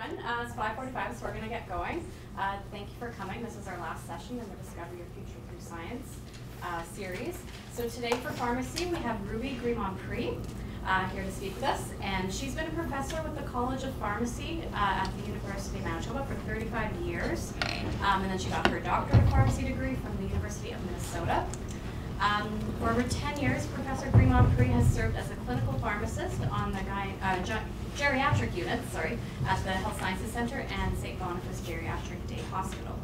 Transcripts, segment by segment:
everyone. It's 5:45, so we're going to get going. Thank you for coming. This is our last session in the Discover Your Future Through Science series. So today for pharmacy, we have Ruby Grimontpré here to speak with us. And she's been a professor with the College of Pharmacy at the University of Manitoba for 35 years. And then she got her doctorate of pharmacy degree from the University of Minnesota. For over 10 years, Professor Grimontpré has served as a clinical pharmacist on the geriatric units, at the Health Sciences Center and St. Boniface Geriatric Day Hospital.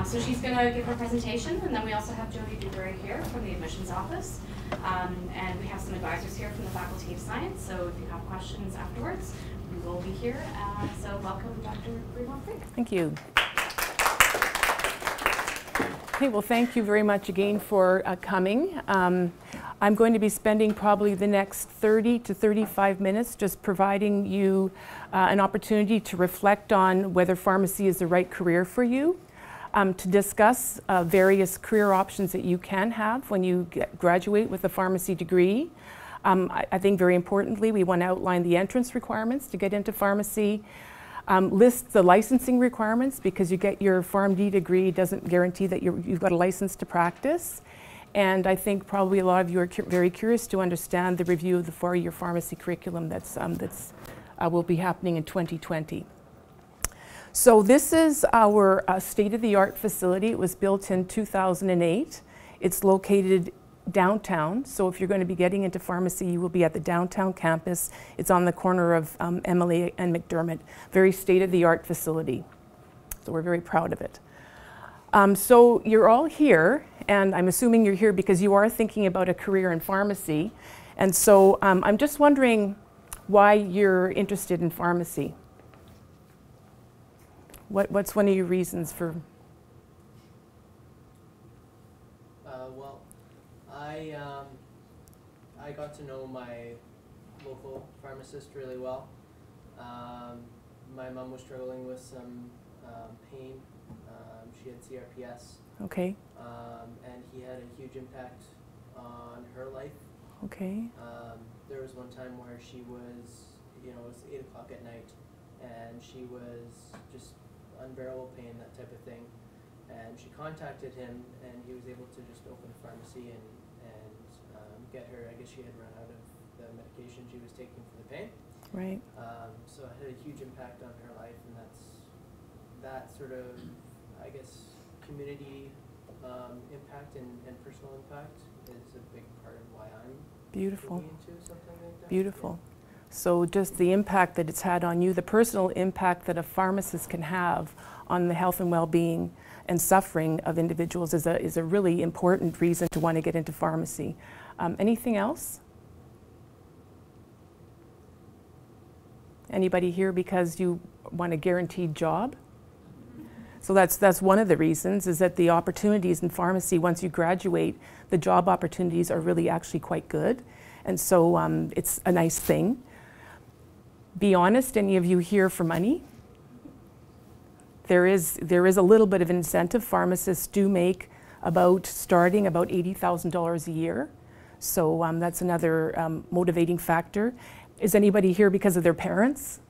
So she's going to give her presentation, and then we also have Jody Dewberry here from the admissions office. And we have some advisors here from the Faculty of Science, so if you have questions afterwards, we will be here. So welcome, Dr. Grimontpré. Thank you. Okay, well, thank you very much again for coming. I'm going to be spending probably the next 30 to 35 minutes just providing you an opportunity to reflect on whether pharmacy is the right career for you, to discuss various career options that you can have when you graduate with a pharmacy degree. I think very importantly, we want to outline the entrance requirements to get into pharmacy. List the licensing requirements, because you get your PharmD degree doesn't guarantee that you've got a license to practice. And I think probably a lot of you are very curious to understand the review of the 4-year pharmacy curriculum that's will be happening in 2020. So this is our state-of-the-art facility. It was built in 2008. It's located downtown, so if you're going to be getting into pharmacy, you will be at the downtown campus. It's on the corner of Emily and McDermott. Very state-of-the-art facility. So we're very proud of it. So you're all here, and I'm assuming you're here because you are thinking about a career in pharmacy. And so I'm just wondering why you're interested in pharmacy. What's one of your reasons for? I got to know my local pharmacist really well. My mom was struggling with some pain. She had CRPS. Okay. And he had a huge impact on her life. Okay. There was one time where she was, it was 8 o'clock at night, and she was just unbearable pain, that type of thing. And she contacted him, and he was able to just open a pharmacy and get her, I guess she had run out of the medication she was taking for the pain. Right. So it had a huge impact on her life, and that sort of, I guess, community impact and personal impact is a big part of why I'm Beautiful. into something like that. Beautiful. Yeah. So just the impact that it's had on you, the personal impact that a pharmacist can have on the health and well-being and suffering of individuals is a really important reason to want to get into pharmacy. Anything else? Anybody here because you want a guaranteed job? So that's one of the reasons, is that the opportunities in pharmacy, once you graduate, the job opportunities are really actually quite good. And so it's a nice thing. Be honest, any of you here for money? There is a little bit of incentive. Pharmacists do make starting about $80,000 a year. So that's another motivating factor. Is anybody here because of their parents?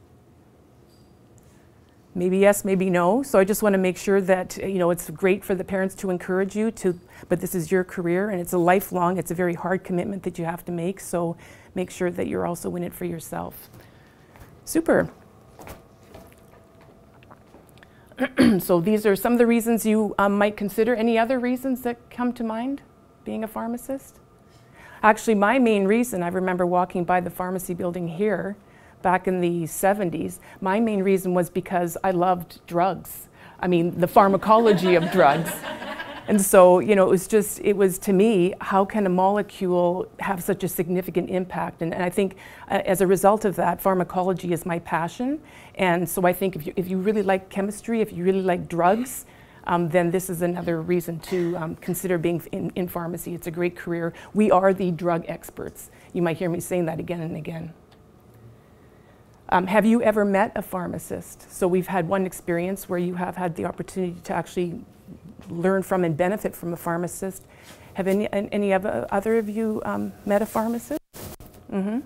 Maybe yes, maybe no. So I just want to make sure that, it's great for the parents to encourage you but this is your career, and it's a lifelong, it's a very hard commitment that you have to make. So make sure that you're also in it for yourself. Super. So these are some of the reasons you might consider. Any other reasons that come to mind, being a pharmacist? Actually, my main reason, I remember walking by the pharmacy building here back in the 70s, my main reason was because I loved drugs. I mean, the pharmacology of drugs. And so, it was to me, how can a molecule have such a significant impact? And I think as a result of that, pharmacology is my passion. And so I think if you really like chemistry, if you really like drugs, then this is another reason to consider being in pharmacy. It's a great career. We are the drug experts. You might hear me saying that again and again. Have you ever met a pharmacist? So we've had one experience where you have had the opportunity to actually learn from and benefit from a pharmacist. Have any other of you met a pharmacist? Mm-hmm.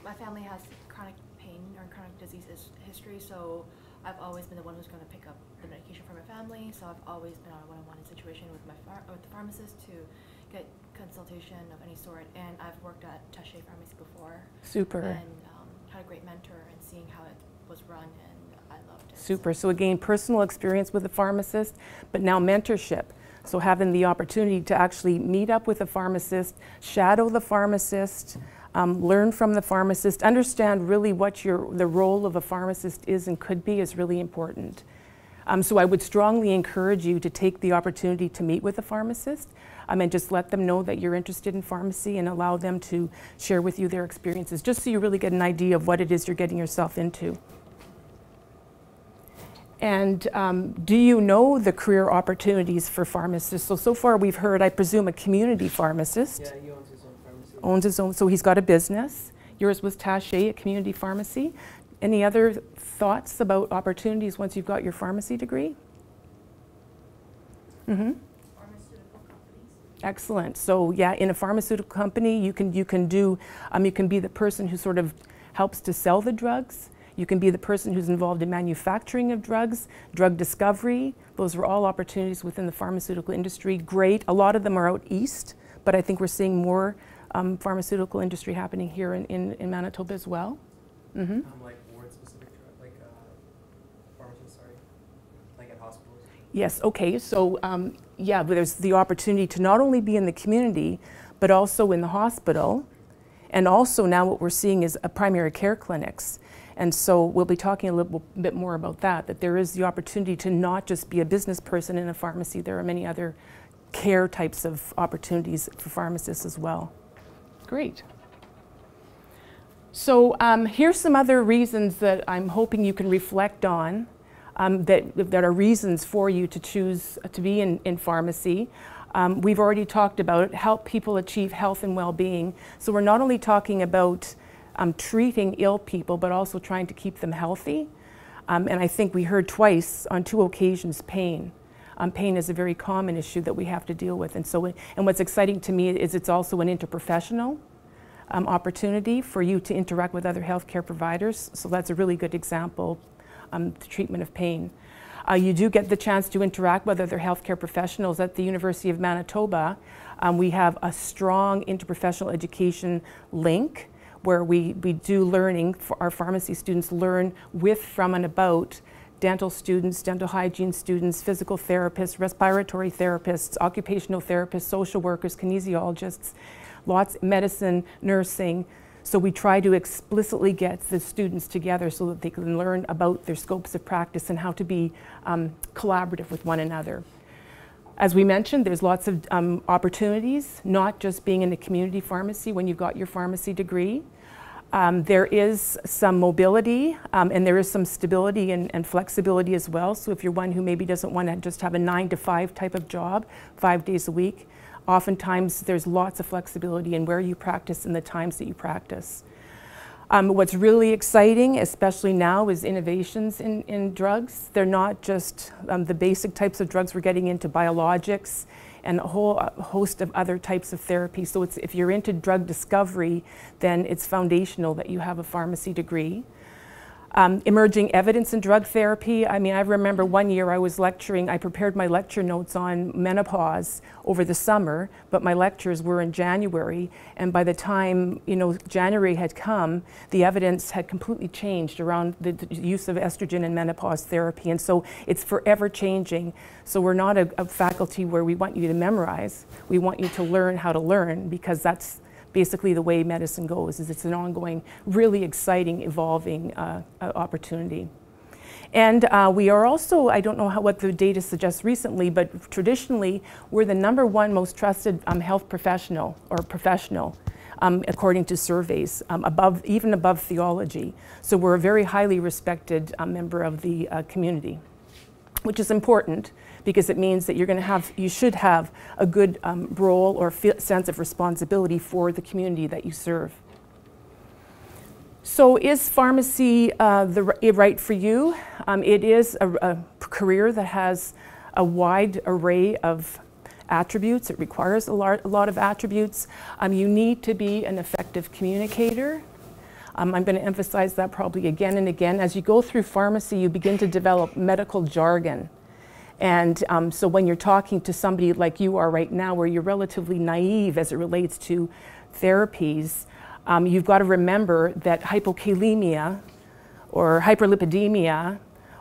My family has chronic pain or chronic diseases, history, so I've always been the one who's going to pick up the medication for my family. So I've always been on a one-on-one situation with with the pharmacist to get consultation of any sort. And I've worked at Taché Pharmacy before. Super. And had a great mentor and seeing how it was run, and I loved it. Super. So again, personal experience with a pharmacist, but now mentorship. So having the opportunity to actually meet up with a pharmacist, shadow the pharmacist, learn from the pharmacist, understand really what the role of a pharmacist is and could be is really important. So I would strongly encourage you to take the opportunity to meet with a pharmacist and just let them know that you're interested in pharmacy and allow them to share with you their experiences, just so you really get an idea of what it is you're getting yourself into. And do you know the career opportunities for pharmacists? So far we've heard, I presume, a community pharmacist. Yeah, he owns his own pharmacy. Owns his own, so he's got a business. Yours was Taché, a community pharmacy. Any other thoughts about opportunities once you've got your pharmacy degree? Mm-hmm. Pharmaceutical companies. Excellent. So yeah, in a pharmaceutical company, you can be the person who sort of helps to sell the drugs. You can be the person who's involved in manufacturing of drugs, drug discovery. Those are all opportunities within the pharmaceutical industry. Great. A lot of them are out east, but I think we're seeing more pharmaceutical industry happening here in Manitoba as well. Mm-hmm. Like ward-specific, like pharmacists, sorry, like at hospitals? Yes, okay. So yeah, there's the opportunity to not only be in the community, but also in the hospital. And also now what we're seeing is primary care clinics. And so we'll be talking a little bit more about that there is the opportunity to not just be a business person in a pharmacy. There are many other care types of opportunities for pharmacists as well. Great. So here's some other reasons that I'm hoping you can reflect on that are reasons for you to choose to be in pharmacy. We've already talked about it, help people achieve health and well-being. So we're not only talking about treating ill people, but also trying to keep them healthy. And I think we heard twice on 2 occasions pain. Pain is a very common issue that we have to deal with. And what's exciting to me is it's also an interprofessional opportunity for you to interact with other healthcare providers. So that's a really good example, the treatment of pain. You do get the chance to interact with other healthcare professionals at the University of Manitoba. We have a strong interprofessional education link where we do learning, for our pharmacy students learn with, from, and about dental students, dental hygiene students, physical therapists, respiratory therapists, occupational therapists, social workers, kinesiologists, medicine, nursing. So we try to explicitly get the students together so that they can learn about their scopes of practice and how to be collaborative with one another. As we mentioned, there's lots of opportunities, not just being in the community pharmacy when you've got your pharmacy degree. There is some mobility and there is some stability and flexibility as well. So if you're one who maybe doesn't want to just have a 9-to-5 type of job, 5 days a week, oftentimes there's lots of flexibility in where you practice and the times that you practice. What's really exciting, especially now, is innovations in drugs. They're not just the basic types of drugs we're getting into, biologics and a whole host of other types of therapy. So if you're into drug discovery, then it's foundational that you have a pharmacy degree. Emerging evidence in drug therapy. I mean, I remember one year I was lecturing, I prepared my lecture notes on menopause over the summer, but my lectures were in January, and by the time, January had come, the evidence had completely changed around the use of estrogen in menopause therapy, and so it's forever changing. So we're not a faculty where we want you to memorize, we want you to learn how to learn, because that's basically the way medicine goes, is it's an ongoing, really exciting, evolving opportunity. And we are also, I don't know what the data suggests recently, but traditionally, we're the #1 most trusted health professional, according to surveys, even above theology. So we're a very highly respected member of the community, which is important, because it means that you should have a good role or sense of responsibility for the community that you serve. So is pharmacy right for you? It is a career that has a wide array of attributes. It requires a lot of attributes. You need to be an effective communicator. I'm going to emphasize that probably again and again. As you go through pharmacy, you begin to develop medical jargon. And so when you're talking to somebody like you are right now, where you're relatively naive as it relates to therapies, you've got to remember that hypokalemia or hyperlipidemia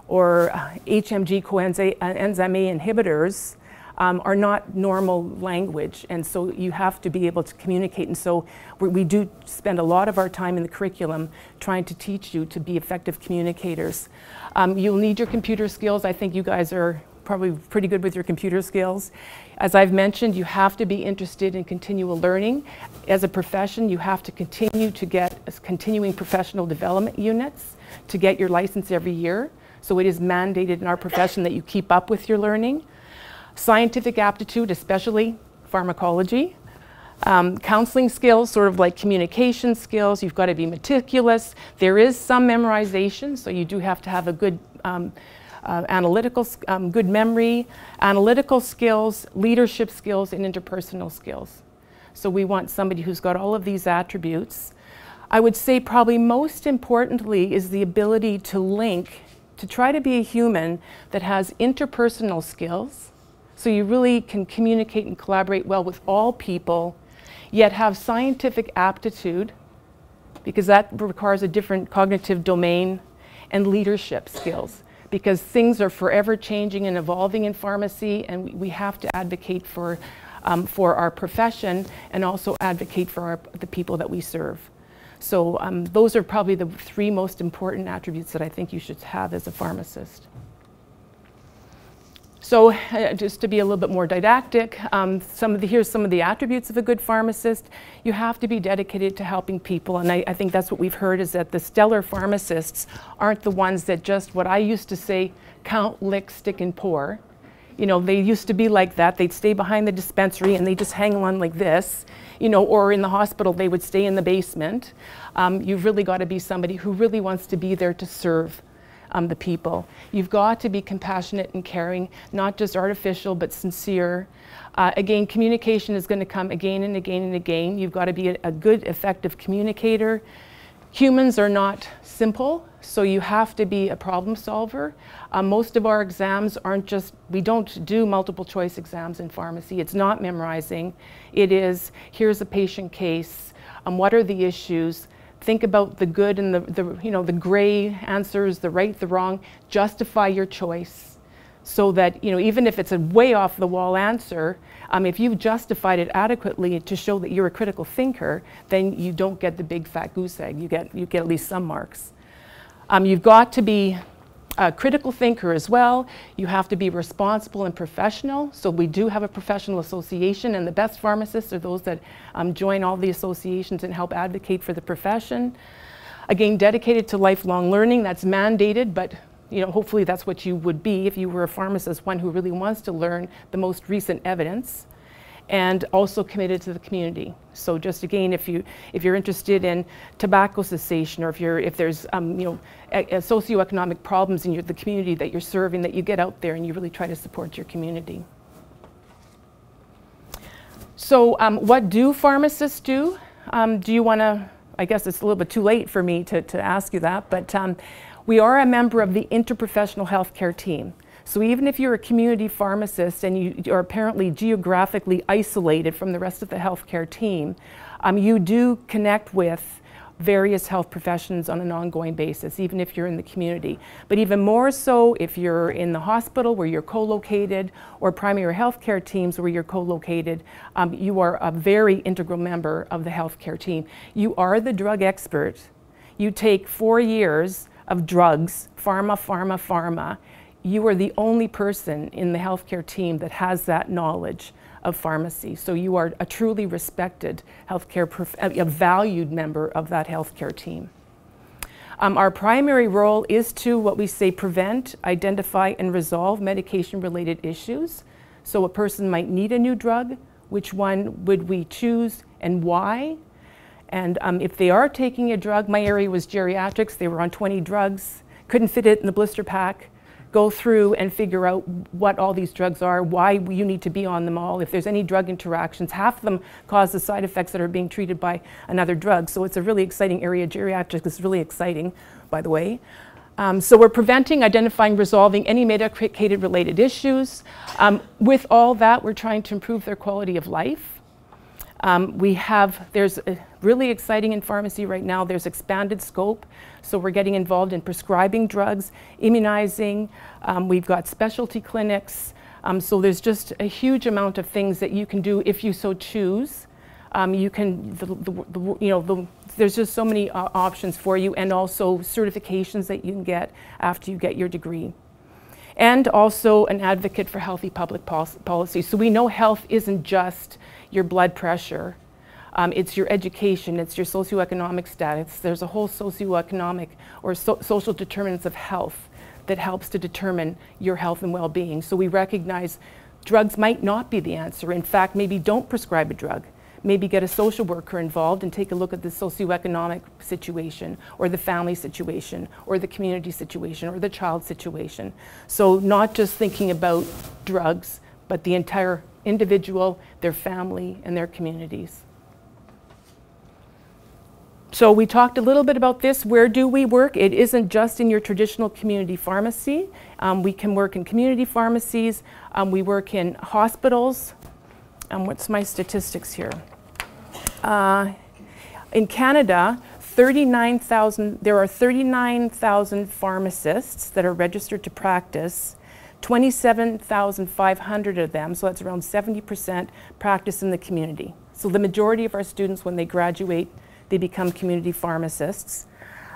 or HMG coenzyme A inhibitors are not normal language, and so you have to be able to communicate. And so we do spend a lot of our time in the curriculum trying to teach you to be effective communicators. You'll need your computer skills. I think you guys are probably pretty good with your computer skills. As I've mentioned, you have to be interested in continual learning. As a profession, you have to continue to get continuing professional development units to get your license every year. So it is mandated in our profession that you keep up with your learning. Scientific aptitude, especially pharmacology. Counseling skills, sort of like communication skills. You've got to be meticulous. There is some memorization, so you do have to have a good good memory, analytical skills, leadership skills, and interpersonal skills. So we want somebody who's got all of these attributes. I would say probably most importantly is the ability to link, to try to be a human that has interpersonal skills, so you really can communicate and collaborate well with all people, yet have scientific aptitude, because that requires a different cognitive domain, and leadership skills, because things are forever changing and evolving in pharmacy, and we have to advocate for our profession and also advocate for the people that we serve. So those are probably the three most important attributes that I think you should have as a pharmacist. So just to be a little bit more didactic, here's some of the attributes of a good pharmacist. You have to be dedicated to helping people, and I think that's what we've heard, is that the stellar pharmacists aren't the ones that just, what I used to say, count, lick, stick, and pour. You know, they used to be like that. They'd stay behind the dispensary and they just hang on like this, you know, or in the hospital they would stay in the basement. You've really got to be somebody who really wants to be there to serve the people. You've got to be compassionate and caring, not just artificial, but sincere. Again, communication is going to come again and again and again. You've got to be a good, effective communicator. Humans are not simple, so you have to be a problem solver. Most of our exams aren't just, we don't do multiple choice exams in pharmacy. It's not memorizing. It is, here's a patient case, what are the issues? Think about the good and the gray answers, the right, the wrong. Justify your choice so that, you know, even if it's a way off the wall answer, if you've justified it adequately to show that you're a critical thinker, then you don't get the big fat goose egg. You get at least some marks. You've got to be a critical thinker as well. You have to be responsible and professional. So we do have a professional association, and the best pharmacists are those that join all the associations and help advocate for the profession. Again, dedicated to lifelong learning. That's mandated, but you know, hopefully that's what you would be if you were a pharmacist, one who really wants to learn the most recent evidence, and also committed to the community. So just again, if you're interested in tobacco cessation, or if there's socioeconomic problems in the community that you're serving, that you get out there and you really try to support your community. So what do pharmacists do? Do you want to, I guess it's a little bit too late for me to ask you that, but we are a member of the interprofessional healthcare team. So even if you're a community pharmacist and you are apparently geographically isolated from the rest of the healthcare team, you do connect with various health professions on an ongoing basis, even if you're in the community. But even more so if you're in the hospital where you're co-located, or primary healthcare teams where you're co-located, you are a very integral member of the healthcare team. You are the drug expert. You take 4 years of drugs, pharma. You are the only person in the healthcare team that has that knowledge of pharmacy. So you are a truly respected healthcare, a valued member of that healthcare team. Our primary role is to, what we say, prevent, identify, and resolve medication-related issues. So a person might need a new drug. Which one would we choose and why? And if they are taking a drug, my area was geriatrics. They were on 20 drugs, couldn't fit it in the blister pack. go through and figure out what all these drugs are, why you need to be on them all, if there's any drug interactions. Half of them cause the side effects that are being treated by another drug. So it's a really exciting area. Geriatrics is really exciting, by the way. So we're preventing, identifying, resolving any medicated related issues. With all that, we're trying to improve their quality of life. There's really exciting in pharmacy right now, there's expanded scope. So we're getting involved in prescribing drugs, immunizing, we've got specialty clinics. So there's just a huge amount of things that you can do if you so choose. There's just so many options for you, and also certifications that you can get after you get your degree. And also an advocate for healthy public policy. So we know health isn't just your blood pressure. It's your education, it's your socioeconomic status. There's a whole socioeconomic or social determinants of health that helps to determine your health and well-being. So we recognize drugs might not be the answer. In fact, maybe don't prescribe a drug. Maybe get a social worker involved and take a look at the socioeconomic situation, or the family situation, or the community situation, or the child situation. So not just thinking about drugs, but the entire individual, their family, and their communities. So we talked a little bit about this. Where do we work? It isn't just in your traditional community pharmacy. We can work in community pharmacies. We work in hospitals. What's my statistics here? In Canada, there are 39,000 pharmacists that are registered to practice. 27,500 of them, so that's around 70%, practice in the community. So the majority of our students, when they graduate, they become community pharmacists.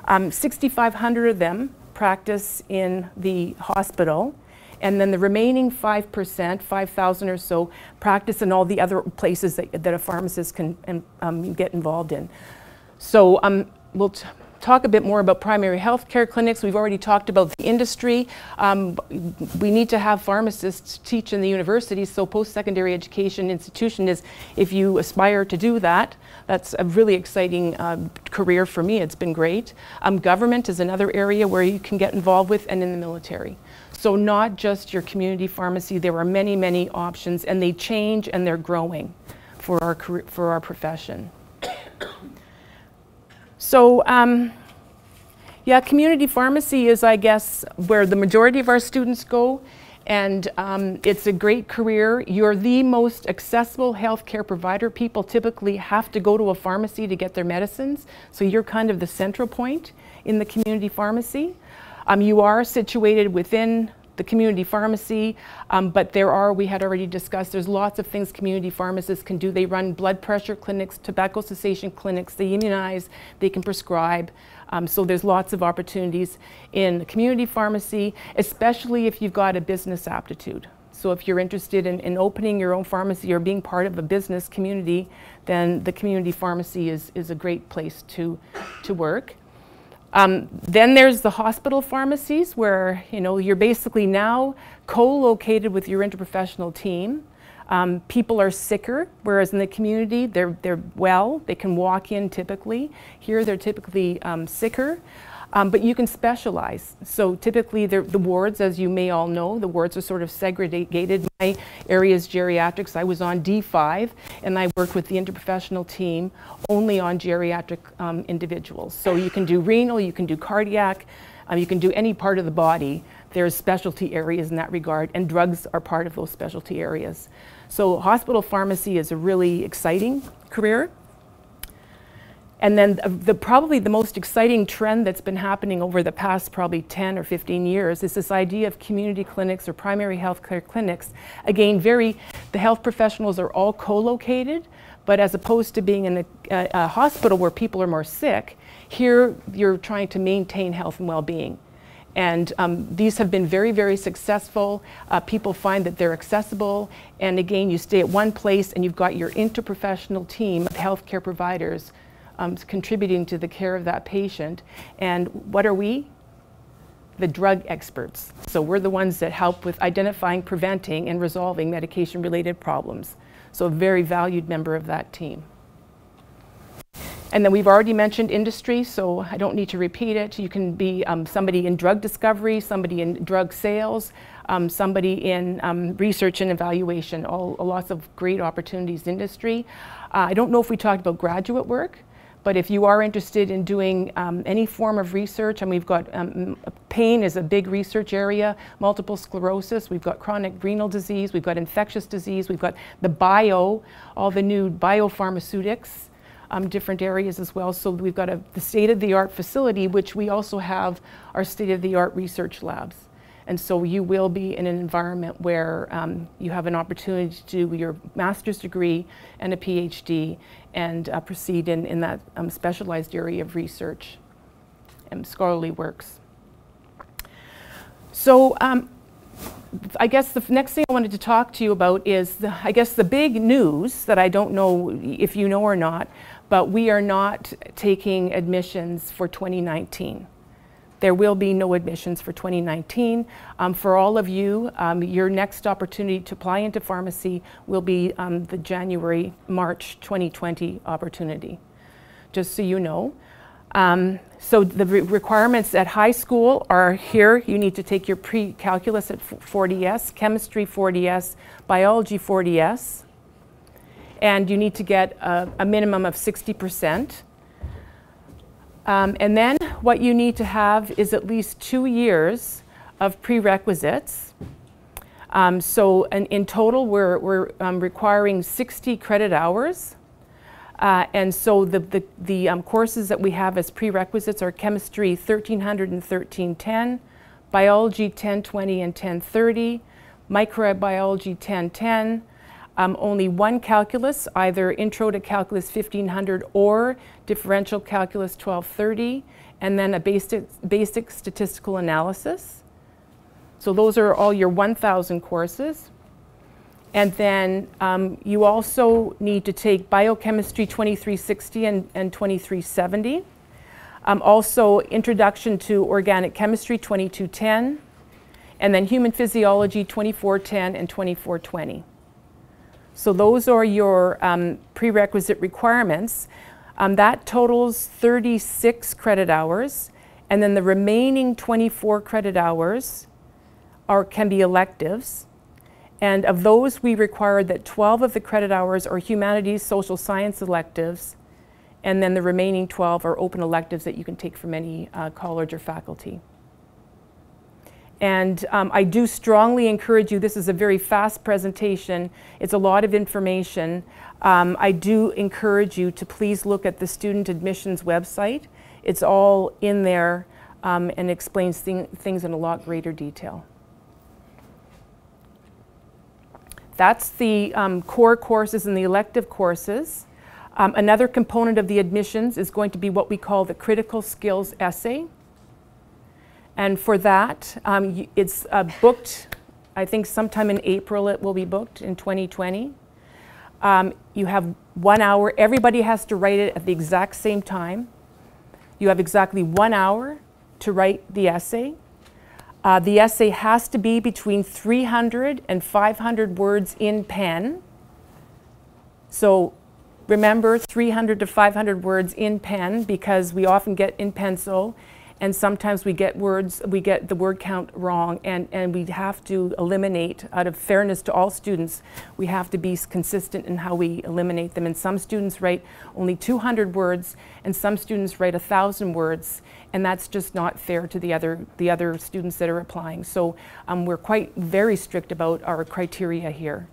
6,500 of them practice in the hospital. And then the remaining 5%, 5,000 or so, practice in all the other places that a pharmacist can get involved in. So we'll talk a bit more about primary health care clinics. We've already talked about the industry. We need to have pharmacists teach in the universities, so post-secondary education institution is, if you aspire to do that, that's a really exciting career for me. It's been great. Government is another area where you can get involved with, and in the military. So not just your community pharmacy, there are many, many options, and they change and they're growing for our career, for our profession. So yeah, community pharmacy is, I guess, where the majority of our students go, and it's a great career. You're the most accessible healthcare provider. People typically have to go to a pharmacy to get their medicines, so you're kind of the central point in the community pharmacy. You are situated within the community pharmacy, but we had already discussed, there's lots of things community pharmacists can do. They run blood pressure clinics, tobacco cessation clinics, they immunize, they can prescribe. So there's lots of opportunities in community pharmacy, especially if you've got a business aptitude. So if you're interested in opening your own pharmacy or being part of a business community, then the community pharmacy is a great place to work. Then there's the hospital pharmacies, where you're basically now co-located with your interprofessional team. People are sicker, whereas in the community they're well, they can walk in typically. Here they're typically sicker, but you can specialize. So typically the wards, as you may all know, the wards are sort of segregated. My area is geriatrics. I was on D5, and I worked with the interprofessional team only on geriatric individuals. So you can do renal, you can do cardiac, you can do any part of the body. There's specialty areas in that regard, and drugs are part of those specialty areas. So hospital pharmacy is a really exciting career. And then probably the most exciting trend that's been happening over the past probably 10 or 15 years is this idea of community clinics or primary health care clinics. Again, the health professionals are all co-located, but as opposed to being in a hospital where people are more sick, here you're trying to maintain health and well-being. And these have been very, very successful. People find that they're accessible. And again, you stay at one place and you've got your interprofessional team of healthcare providers contributing to the care of that patient. And what are we? The drug experts. So we're the ones that help with identifying, preventing, and resolving medication-related problems. So a very valued member of that team. And then we've already mentioned industry, so I don't need to repeat it. You can be somebody in drug discovery, somebody in drug sales, somebody in research and evaluation, lots of great opportunities in industry. I don't know if we talked about graduate work, but if you are interested in doing any form of research, and we've got pain is a big research area, multiple sclerosis, we've got chronic renal disease, we've got infectious disease, we've got all the new biopharmaceutics, different areas as well. So we've got the state-of-the-art facility, which we also have our state-of-the-art research labs. And so you will be in an environment where you have an opportunity to do your master's degree and a PhD and proceed in that specialized area of research and scholarly works. So I guess the next thing I wanted to talk to you about is, the big news that I don't know if you know or not, but we are not taking admissions for 2019. There will be no admissions for 2019. For all of you, your next opportunity to apply into pharmacy will be the January-March 2020 opportunity, just so you know. So the requirements at high school are here. You need to take your pre-calculus at 40S, chemistry 40S, biology 40S, and you need to get a minimum of 60%. And then what you need to have is at least 2 years of prerequisites. So in total, we're requiring 60 credit hours. And so the courses that we have as prerequisites are chemistry 1300 and 1310, biology 1020 and 1030, microbiology 1010, only one calculus, either Intro to Calculus 1500 or Differential Calculus 1230, and then a basic statistical analysis. So those are all your 1,000 courses. And then you also need to take Biochemistry 2360 and 2370. Also Introduction to Organic Chemistry 2210, and then Human Physiology 2410 and 2420. So those are your prerequisite requirements. That totals 36 credit hours, and then the remaining 24 credit hours can be electives. And of those, we require that 12 of the credit hours are humanities, social science electives, and then the remaining 12 are open electives that you can take from any college or faculty. And I do strongly encourage you, this is a very fast presentation, it's a lot of information. I do encourage you to please look at the student admissions website. It's all in there and explains things in a lot greater detail. That's the core courses and the elective courses. Another component of the admissions is going to be what we call the critical skills essay. And for that, it's booked, I think sometime in April it will be booked in 2020. You have 1 hour, everybody has to write it at the exact same time. You have exactly 1 hour to write the essay. The essay has to be between 300 and 500 words in pen. So remember, 300 to 500 words in pen, because we often get in pencil, and sometimes we get the word count wrong, and we have to eliminate, out of fairness to all students, we have to be consistent in how we eliminate them. And some students write only 200 words, and some students write 1,000 words, and that's just not fair to the other students that are applying. So we're very strict about our criteria here.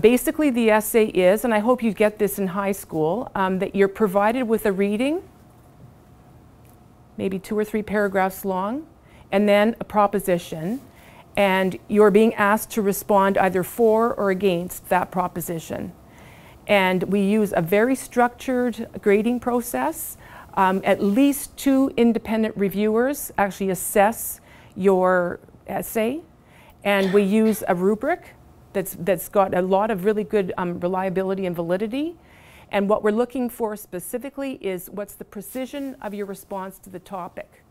Basically, the essay is, and I hope you get this in high school, that you're provided with a reading, maybe 2 or 3 paragraphs long, and then a proposition, and you're being asked to respond either for or against that proposition. And we use a very structured grading process. At least 2 independent reviewers actually assess your essay, and we use a rubric that's got a lot of really good reliability and validity. And what we're looking for specifically is what's the precision of your response to the topic.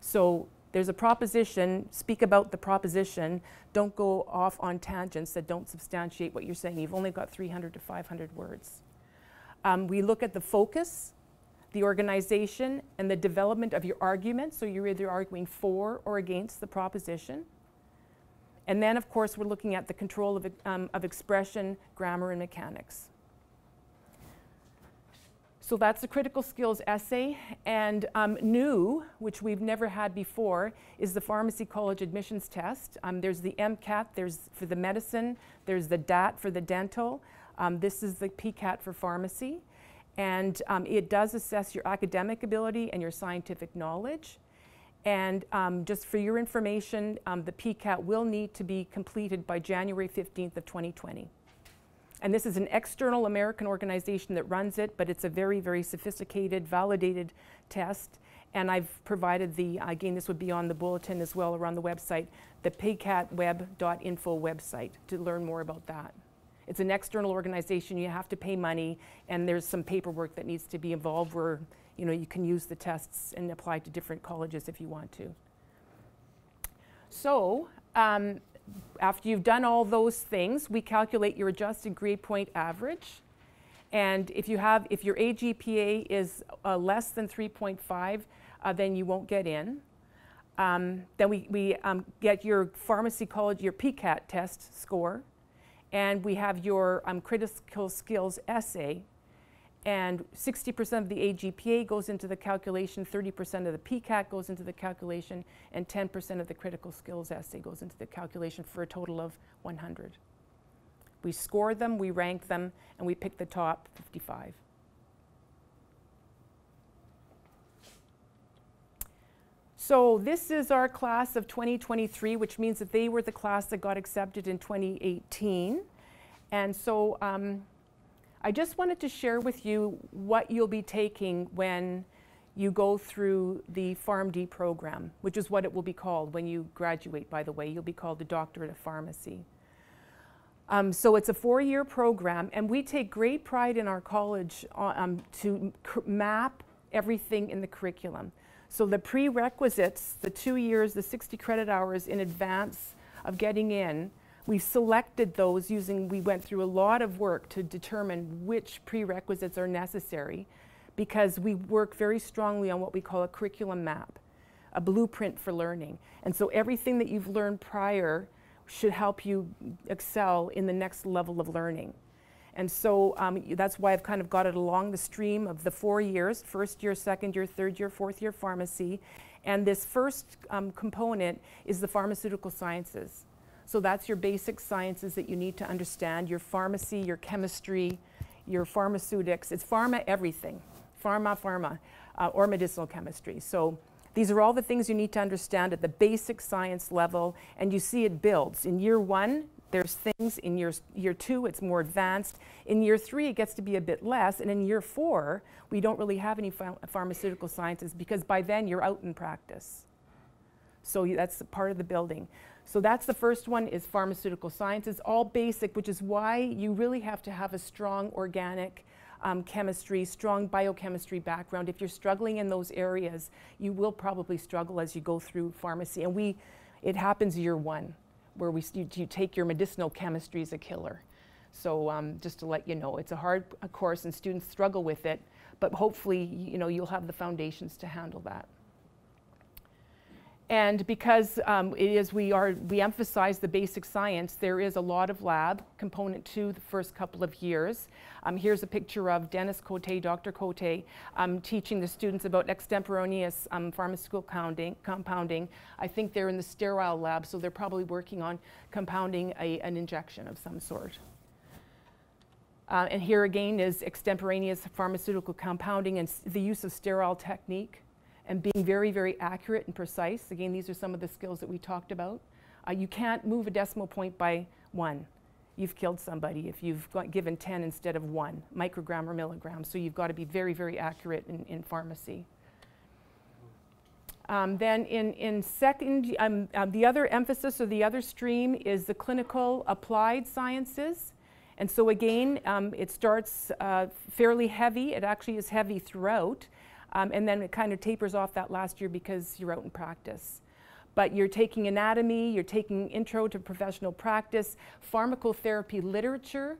So there's a proposition, speak about the proposition, don't go off on tangents that don't substantiate what you're saying. You've only got 300 to 500 words. We look at the focus the organization, and the development of your argument. So you're either arguing for or against the proposition. And then, of course, we're looking at the control of expression, grammar, and mechanics. So that's the critical skills essay. And new, which we've never had before, is the Pharmacy College admissions test. There's the MCAT, there's for the medicine, there's the DAT for the dental. This is the PCAT for pharmacy. And it does assess your academic ability and your scientific knowledge. And just for your information, the PCAT will need to be completed by January 15th of 2020. And this is an external American organization that runs it, but it's a very, very sophisticated, validated test. And I've provided the, again, this would be on the bulletin as well or on the website, the pcatweb.info website to learn more about that. It's an external organization, you have to pay money, and there's some paperwork that needs to be involved where you can use the tests and apply to different colleges if you want to. So, after you've done all those things, we calculate your adjusted grade point average. And if your AGPA is less than 3.5, then you won't get in. Then we get your pharmacy college, your PCAT test score. And we have your critical skills essay. And 60% of the AGPA goes into the calculation, 30% of the PCAT goes into the calculation, and 10% of the critical skills essay goes into the calculation for a total of 100. We score them, we rank them, and we pick the top 55. So this is our class of 2023, which means that they were the class that got accepted in 2018. And so I just wanted to share with you what you'll be taking when you go through the PharmD program, which is what it will be called when you graduate, by the way. You'll be called a doctorate of pharmacy. So it's a 4-year program, and we take great pride in our college to map everything in the curriculum. So the prerequisites, the 2 years, the 60 credit hours in advance of getting in, we've selected those we went through a lot of work to determine which prerequisites are necessary, because we work very strongly on what we call a curriculum map, a blueprint for learning. And so everything that you've learned prior should help you excel in the next level of learning. And so that's why I've kind of got it along the stream of the 4 years, first year, second year, third year, fourth year pharmacy. And this first component is the pharmaceutical sciences. So that's your basic sciences that you need to understand, your pharmacy, your chemistry, your pharmaceutics. It's pharma everything, pharma, or medicinal chemistry. So these are all the things you need to understand at the basic science level, and you see it builds. In year 1, there's things. In year 2, it's more advanced. In year 3, it gets to be a bit less. And in year 4, we don't really have any pharmaceutical sciences, because by then you're out in practice. So that's part of the building. So that's the first one, is pharmaceutical sciences, all basic, which is why you really have to have a strong organic chemistry, strong biochemistry background. If you're struggling in those areas, you will probably struggle as you go through pharmacy. And it happens year 1, where you take your medicinal chemistry as a killer. So just to let you know, it's a hard course and students struggle with it, but hopefully you'll have the foundations to handle that. And because we emphasize the basic science, there is a lot of lab component to the first couple of years. Here's a picture of Dennis Cote, Dr. Cote, teaching the students about extemporaneous pharmaceutical compounding. I think they're in the sterile lab, so they're probably working on compounding an injection of some sort. And here again is extemporaneous pharmaceutical compounding and the use of sterile technique, and being very, very accurate and precise. Again, these are some of the skills that we talked about. You can't move a decimal point by 1. You've killed somebody if you've given 10 instead of 1 microgram or milligram. So you've got to be very, very accurate in pharmacy. Then in second, the other emphasis or the other stream is the clinical applied sciences. And so again, it starts fairly heavy. It actually is heavy throughout. And then it kind of tapers off that last year because you're out in practice. But you're taking anatomy, you're taking intro to professional practice, pharmacotherapy literature,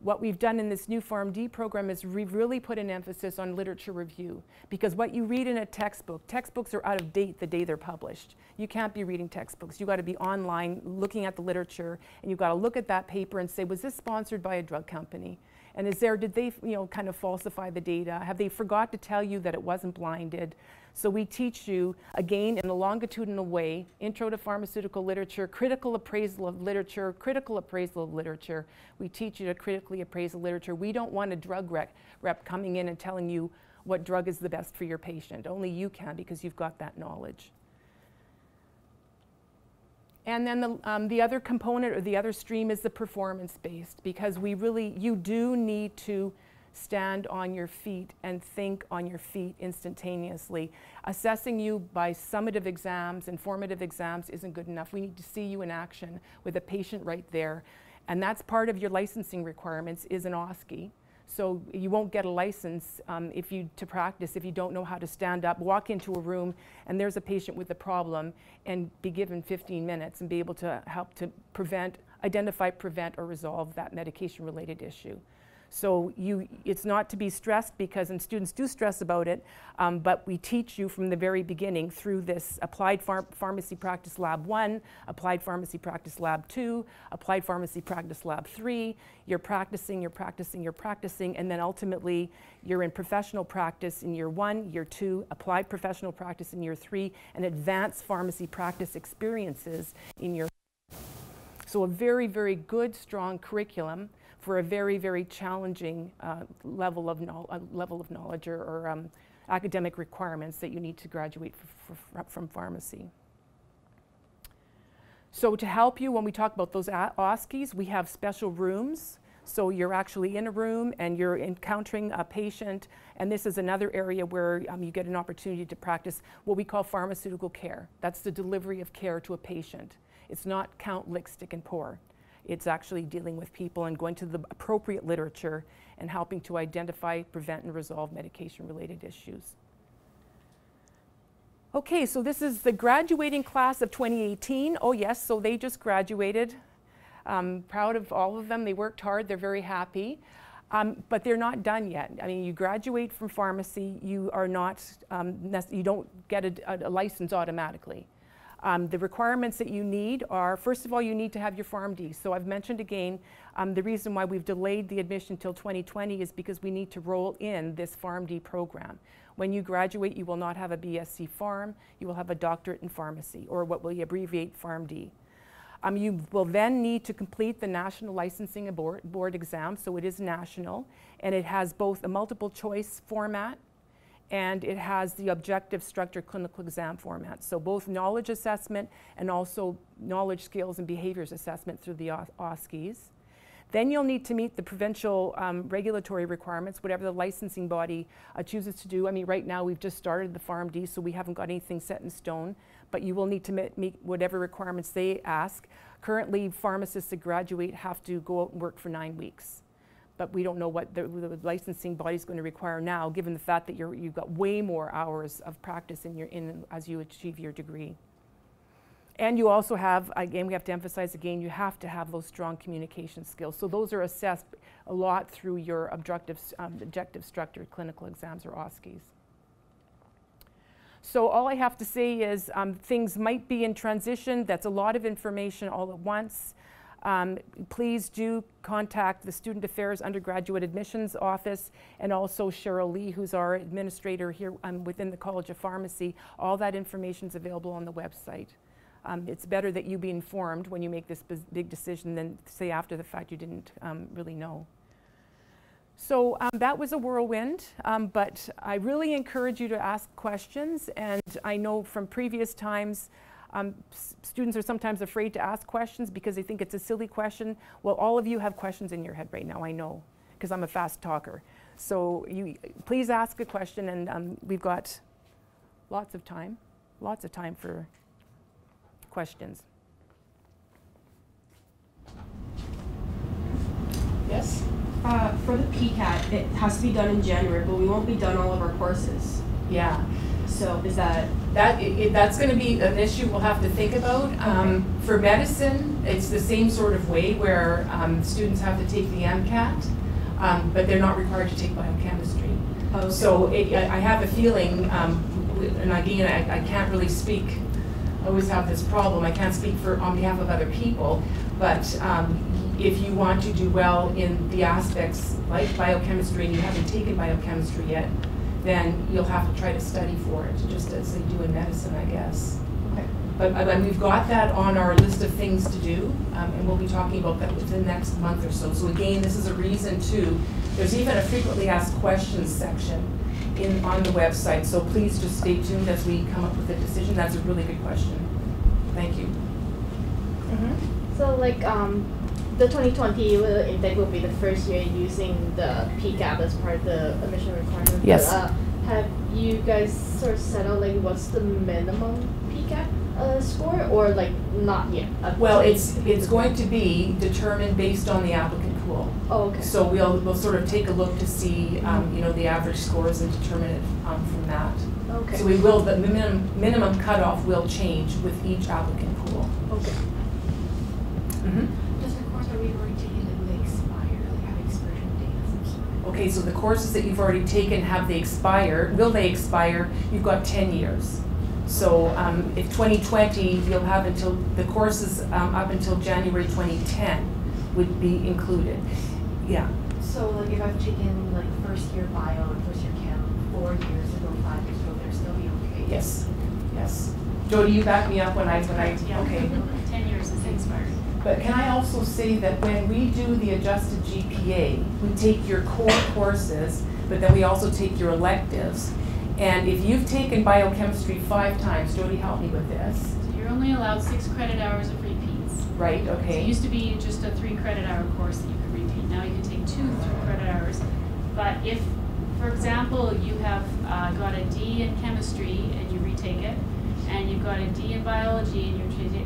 what we've done in this new PharmD program is we've really put an emphasis on literature review, because what you read in a textbook, textbooks are out of date the day they're published. You can't be reading textbooks. You've got to be online looking at the literature, and you've got to look at that paper and say, was this sponsored by a drug company? And did they, kind of falsify the data? Have they forgot to tell you that it wasn't blinded? So we teach you, again, in a longitudinal way, intro to pharmaceutical literature, critical appraisal of literature, critical appraisal of literature. We teach you to critically appraise the literature. We don't want a drug rep coming in and telling you what drug is the best for your patient. Only you can, because you've got that knowledge. And then the other component, or the other stream, is the performance-based, because you do need to stand on your feet and think on your feet instantaneously. Assessing you by summative exams and formative exams isn't good enough. We need to see you in action with a patient right there. And that's part of your licensing requirements, is an OSCE. So you won't get a license to practice if you don't know how to stand up, walk into a room, and there's a patient with a problem, and be given 15 minutes and be able to help to identify, prevent, or resolve that medication-related issue. So it's not to be stressed, and students do stress about it, but we teach you from the very beginning through this Applied Pharmacy Practice Lab 1, Applied Pharmacy Practice Lab 2, Applied Pharmacy Practice Lab 3. You're practicing, and then ultimately you're in professional practice in year 1, year 2, applied professional practice in year 3, and advanced pharmacy practice experiences in year 4. So a very, very good, strong curriculum for a very, very challenging level of knowledge or academic requirements that you need to graduate from pharmacy. So to help you, when we talk about those OSCEs, we have special rooms. So you're actually in a room and you're encountering a patient, and this is another area where you get an opportunity to practice what we call pharmaceutical care. That's the delivery of care to a patient. It's not count, lick, stick, and pour. It's actually dealing with people and going to the appropriate literature and helping to identify, prevent, and resolve medication-related issues. Okay, so this is the graduating class of 2018. Oh yes, so they just graduated. Proud of all of them. They worked hard. They're very happy. But they're not done yet. I mean, you graduate from pharmacy, you are not, you don't get a license automatically. The requirements that you need are, first of all, you need to have your PharmD. So I've mentioned again, the reason why we've delayed the admission till 2020 is because we need to roll in this PharmD program. When you graduate, you will not have a BSc Pharm, you will have a doctorate in pharmacy, or what we abbreviate PharmD. You will then need to complete the National Licensing Board exam, so it is national, and it has both a multiple choice format and it has the objective structured clinical exam format. So both knowledge assessment and also knowledge, skills, and behaviors assessment through the OSCEs. Then you'll need to meet the provincial regulatory requirements, whatever the licensing body chooses to do. I mean, right now we've just started the PharmD, so we haven't got anything set in stone, but you will need to meet whatever requirements they ask. Currently, pharmacists that graduate have to go out and work for 9 weeks. But we don't know what the licensing body is going to require now, given the fact that you've got way more hours of practice as you achieve your degree. And you also have, again, we have to emphasize again, you have to have those strong communication skills. So those are assessed a lot through your objective structured clinical exams, or OSCEs. So all I have to say is things might be in transition. That's a lot of information all at once. Please do contact the Student Affairs Undergraduate Admissions Office, and also Cheryl Lee, who's our administrator here within the College of Pharmacy. All that information is available on the website. It's better that you be informed when you make this big decision than say after the fact you didn't really know. So that was a whirlwind, but I really encourage you to ask questions, and I know from previous times students are sometimes afraid to ask questions because they think it's a silly question. Well, all of you have questions in your head right now, I know, because I'm a fast talker. So please ask a question, and we've got lots of time for questions. Yes? For the PCAT, it has to be done in January, but we won't be done all of our courses. Yeah. So is that? That's going to be an issue we'll have to think about. For medicine, it's the same sort of way where students have to take the MCAT, but they're not required to take biochemistry. Okay. So I have a feeling, and again, I can't really speak, I always have this problem, I can't speak on behalf of other people, but if you want to do well in the aspects like biochemistry and you haven't taken biochemistry yet, then you'll have to try to study for it, just as they do in medicine, I guess. Okay. But we've got that on our list of things to do, and we'll be talking about that within the next month or so. So again, this is a reason to, there's even a frequently asked questions section on the website, so please just stay tuned as we come up with a decision. That's a really good question. Thank you. So like the 2020 intake will be the first year using the PCAP as part of the admission requirement. Yes. But, have you guys sort of settled like what's the minimum PCAP score, or like not yet? Well, it's going to be determined based on the applicant pool. Oh, okay. So we'll sort of take a look to see you know, the average scores and determine it from that. Okay. So we will, the minimum cutoff will change with each applicant pool. Okay. Does the course that we've already taken, will they expire, like have expiration dates? Okay, so the courses that you've already taken, will they expire? You've got 10 years. So if 2020, you'll have until, the courses up until January 2010 would be included. Yeah. So like if I've taken like first year bio and first year chem 4 years ago, 5 years ago, they'll still be okay? Yes, yes. Jody, you back me up when I, Yeah. okay. 10 years is expired. But can I also say that when we do the adjusted GPA, we take your core courses, but then we also take your electives. And if you've taken biochemistry 5 times, Jody, help me with this. So you're only allowed 6 credit hours of repeats. Right, So okay. it used to be just a 3 credit hour course that you could repeat. Now you can take 2 credit hours. But if, for example, you have got a D in chemistry and you retake it, and you've got a D in biology and you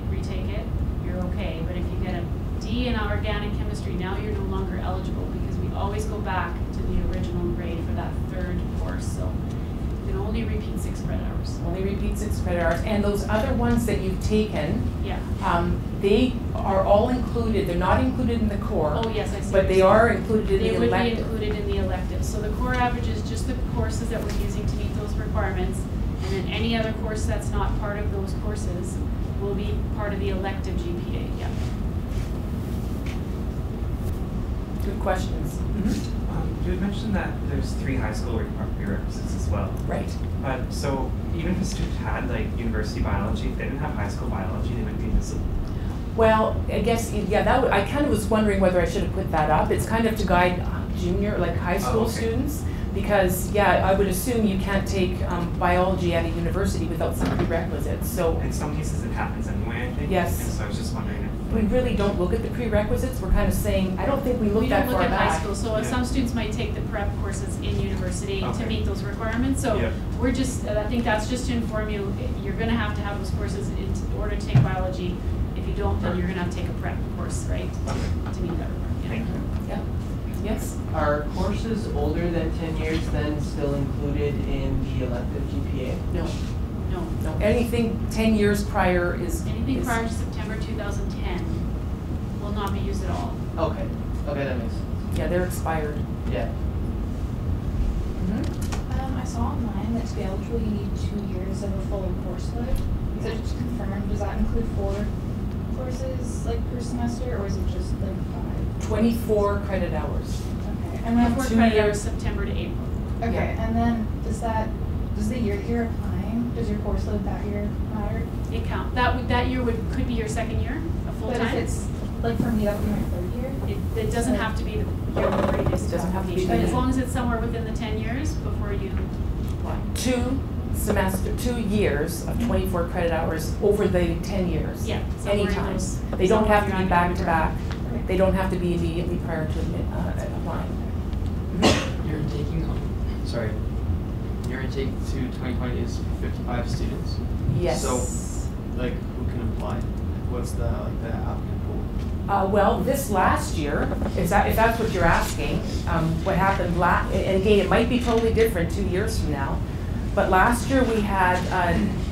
retake it, you're okay. But if you get a D in organic chemistry, now you're no longer eligible because we always go back to the original grade for that 3rd course. So you can only repeat 6 credit hours. Only repeat 6 credit hours. And those other ones that you've taken, Yeah. they are all included. They're not included in the core, Oh, yes, I see. but they are included in They the would be elective. included in the electives. So the core average is just the courses that we're using to meet those requirements. And then any other course that's not part of those courses will be part of the elective GPA, yeah. Good questions. You had mentioned that there's 3 high school prerequisites as well. Right. So even if a student had like university biology, if they didn't have high school biology, they would be missing. Well, I guess, yeah, I kind of was wondering whether I should have put that up. It's kind of to guide junior, like high school okay. students. Because, yeah, I would assume you can't take biology at a university without some prerequisites, so. In some cases it happens anyway, I think. Yes. And so I was just wondering if. We really don't look at the prerequisites. We're kind of saying, I don't think we look that far back. We don't look at high school, so Yeah. some students might take the prep courses in university to Okay. meet those requirements. So Yeah. we're just, I think that's just to inform you, you're gonna have to have those courses in order to take biology. If you don't, then you're gonna have to take a prep course, right, to meet that requirement. Yeah. Thank you. Yeah. Yes? Are courses older than 10 years then still included in the elective GPA? No, No. no. Anything 10 years prior is. Anything is- prior to September 2010 will not be used at all. Okay, okay, that makes sense. Yeah, they're expired. Yeah. I saw online that to be eligible you need 2 years of a full course load. So just to confirm, does that include 4 courses like per semester, or is it just like 5? 24 credit hours. Okay, and then 4 2 credit years. hours September to April. okay, and then does the year that you're applying, does your course load that year matter? It count, that year could be your 2nd year, a full But time. if it's like for me that would be my 3rd year. It doesn't have to be the year of previous It doesn't have to be application, the as year. long as it's somewhere within the 10 years before you. 2 years of 24 credit hours over the 10 years. Yeah, somewhere in Anytime. those- They don't somewhere have to be around back your to program. back. They don't have to be immediately prior to applying. Your intake, sorry, your intake to 2020 is 55 students. Yes. So, like, who can apply? What's the applicant pool? Well, this last year, if that's what you're asking, what happened and again, it might be totally different 2 years from now, But last year we had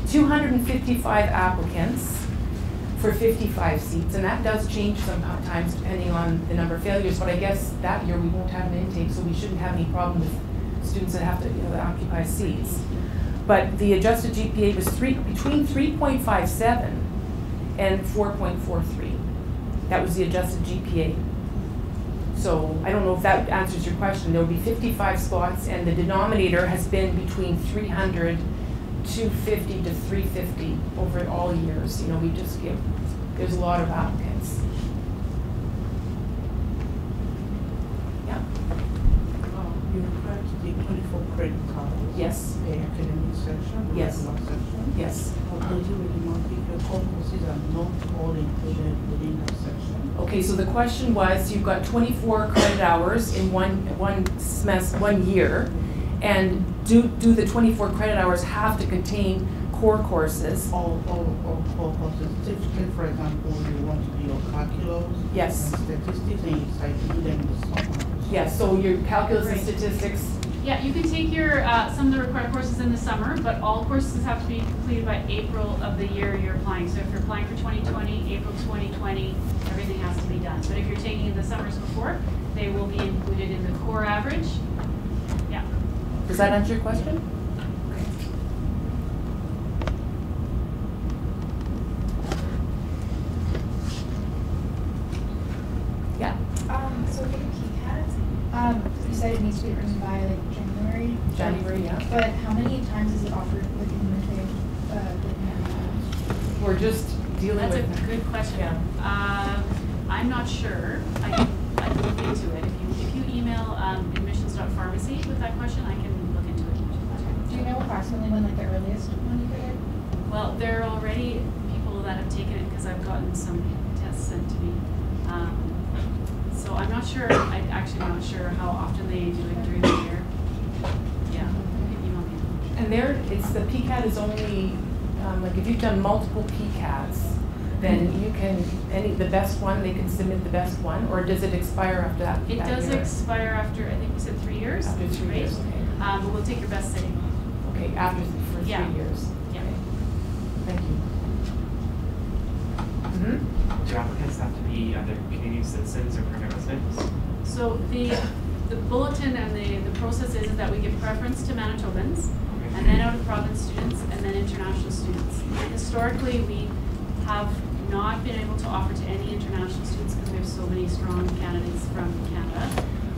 255 applicants for 55 seats, and that does change sometimes depending on the number of failures, but I guess that year we won't have an intake, so we shouldn't have any problem with students that have to, that occupy seats. But the adjusted GPA was between 3.57 and 4.43. That was the adjusted GPA. So I don't know if that answers your question. There will be 55 spots, and the denominator has been between 300, 250 to 350 over all years. You know, we just give, there's a lot of applicants. Yeah. You refer to the 24 credit hours. Yes. The academic section, the Yes. regular section. Yes. How does it really mark if your core courses are not all included within that section? Okay, so the question was, you've got 24 credit hours in one semester, 1 year, and do the 24 credit hours have to contain core courses? All core courses. Take, for example, you want to do your calculus Yes. and statistics, and you decide to do them in the summer. Yes, so your calculus and statistics. Yeah, you can take your some of the required courses in the summer, but all courses have to be completed by April of the year you're applying. So if you're applying for 2020, April 2020, everything has to be done. But if you're taking in the summers before, they will be included in the core average. Yeah. Does that answer your question? Yeah. So for the PCAT, you said it needs to be written by like January. January, yeah. But how many times is it offered like in the trade? We're just dealing That's with. a good question. Yeah. I'm not sure. I can look into it. If you email admissions.pharmacy with that question, I can look into it. Do you know approximately when like the earliest one you could? Well, there are already people that have taken it because I've gotten some tests sent to me. So I'm not sure. I'm actually not sure how often they do it during the year. Yeah, you can email me. And there, it's the PCAT is only like if you've done multiple PCATs, then you can the best one they can submit the best one, or does it expire after that? It does expire after, I think we said 3 years. After 3 right? years, okay. But we'll take your best sitting. Okay, for 3 Yeah. years. Yeah. Okay. Thank you. Mm-hmm. Do applicants have to be either Canadian citizens or permanent residents? So the bulletin and the process is that we give preference to Manitobans, and then out of province students, and then international students. And historically, we have not been able to offer to any international students because we have so many strong candidates from Canada.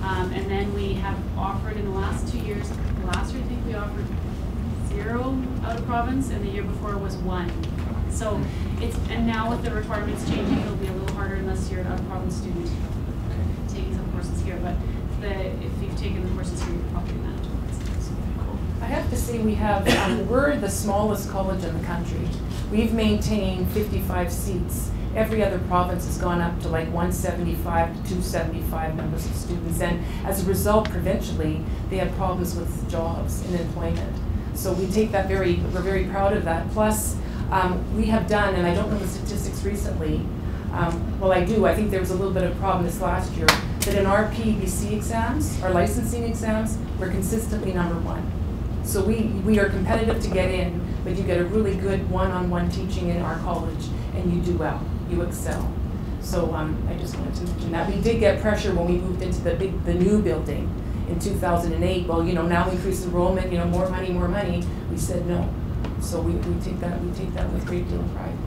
And then we have offered in the last 2 years, last year I think we offered 0 out of province, and the year before was 1. So and now with the requirements changing, it'll be a little harder unless you're an out of province student taking some courses here. But if you've taken the courses here, you're probably Manitoba residents. I have to say we have, we're the smallest college in the country. We've maintained 55 seats. Every other province has gone up to like 175 to 275 numbers of students. And as a result, provincially, they have problems with jobs and employment. So we take that we're very proud of that. Plus, we have done, and I don't know the statistics recently, well I do, I think there was a little bit of problem this last year, that in our PBC exams, our licensing exams, we're consistently #1. So we are competitive to get in, but you get a really good one-on-one teaching in our college, and you do well, you excel. So I just wanted to mention that. We did get pressure when we moved into the new building in 2008. Well, you know, now increased enrollment, you know, more money. We said no. So we take that with a great deal of pride.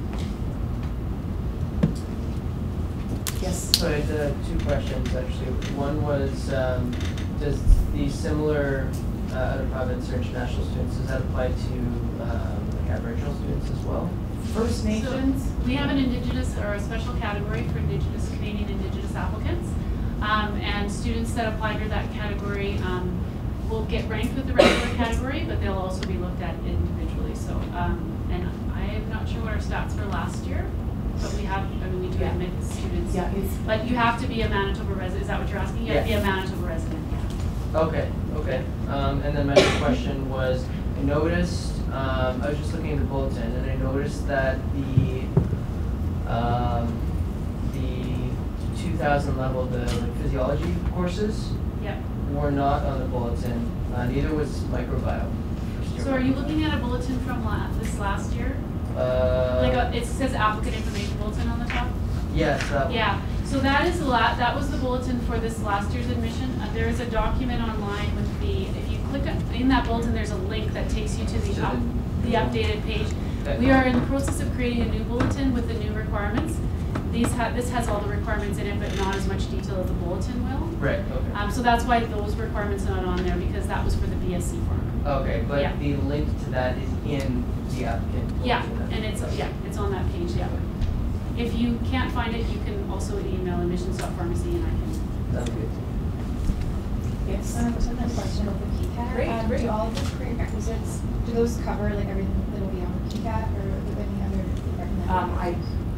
Yes. So I had 2 questions actually. One was, does the similar out of province or international students, does that apply to like Aboriginal students as well? First Nations? So we have an Indigenous or a special category for Indigenous Canadian Indigenous applicants, and students that apply to that category will get ranked with the regular category, but they'll also be looked at individually. So, and I'm not sure what our stats were last year, but we have, I mean, we do admit students. Yeah, but you have to be a Manitoba resident. Is that what you're asking? You have to be a Manitoba resident. Yeah. Okay. And then my other question was, I noticed, I was just looking at the bulletin, and I noticed that the 2000 level, the physiology courses, Yep. were not on the bulletin. Neither was microbiome for year. So are you looking at a bulletin from this last year? It says applicant information bulletin on the top? Yes, that one. Yeah, so that is that was the bulletin for this last year's admission. There is a document online with if you click in that bulletin, there's a link that takes you to the updated page. Okay. We are in the process of creating a new bulletin with the new requirements. This has all the requirements in it, but not as much detail as the bulletin will. Right, okay. So that's why those requirements are not on there, because that was for the BSc form. Okay, but Yeah. the link to that is in the applicant. Yeah, bulletin then. and it's on that page, yeah. If you can't find it, you can also email admissions.pharmacy and I can. Sounds good. Yes. So I have a question about the PCAT. Great. Do all of the prerequisites, do those cover like everything that will be on the PCAT, or are there any other recommended? I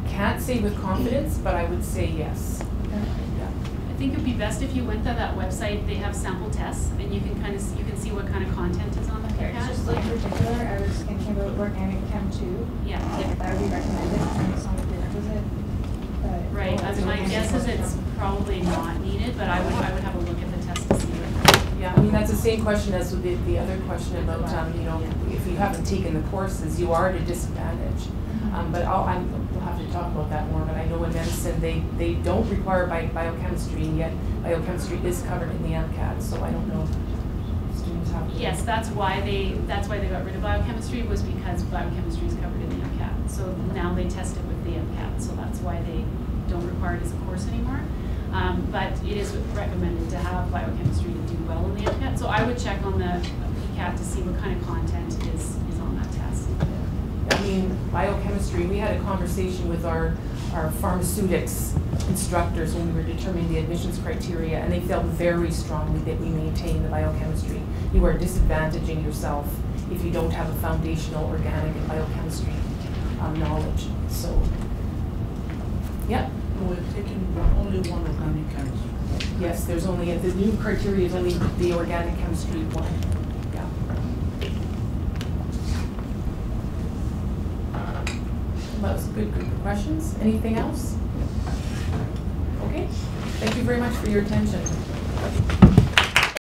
can't say with confidence, but I would say yes. Yeah. I think it'd be best if you went to that website. They have sample tests, and you can see what kind of content is on the Okay, PCAT. it's just like in particular, I was thinking about organic chem 2. Yeah. Like that would be recommended, and it's not a prerequisite. But Right. My guess is it's probably not needed, but I would have a look at the test to see what. Yeah, I mean, that's the same question as with the other question about, if you haven't taken the courses, you are at a disadvantage. But we'll have to talk about that more, but I know in medicine, they don't require biochemistry, and yet biochemistry is covered in the MCAT, so I don't know if students have to. Yes, that's why they got rid of biochemistry, was because biochemistry is covered in the MCAT. So now they test it with the MCAT, so that's why they don't require it as a course anymore. But it is recommended to have biochemistry to do well in the MCAT. So I would check on the PCAT to see what kind of content is on that test. I mean, biochemistry, we had a conversation with our pharmaceutics instructors when we were determining the admissions criteria, and they felt very strongly that we maintain the biochemistry. You are disadvantaging yourself if you don't have a foundational organic and biochemistry knowledge. So, yeah. We're taking only one organic chemistry. Yes, there's only, the new criteria is only the organic chemistry one. Yeah. That was good questions. Anything else? Okay. Thank you very much for your attention.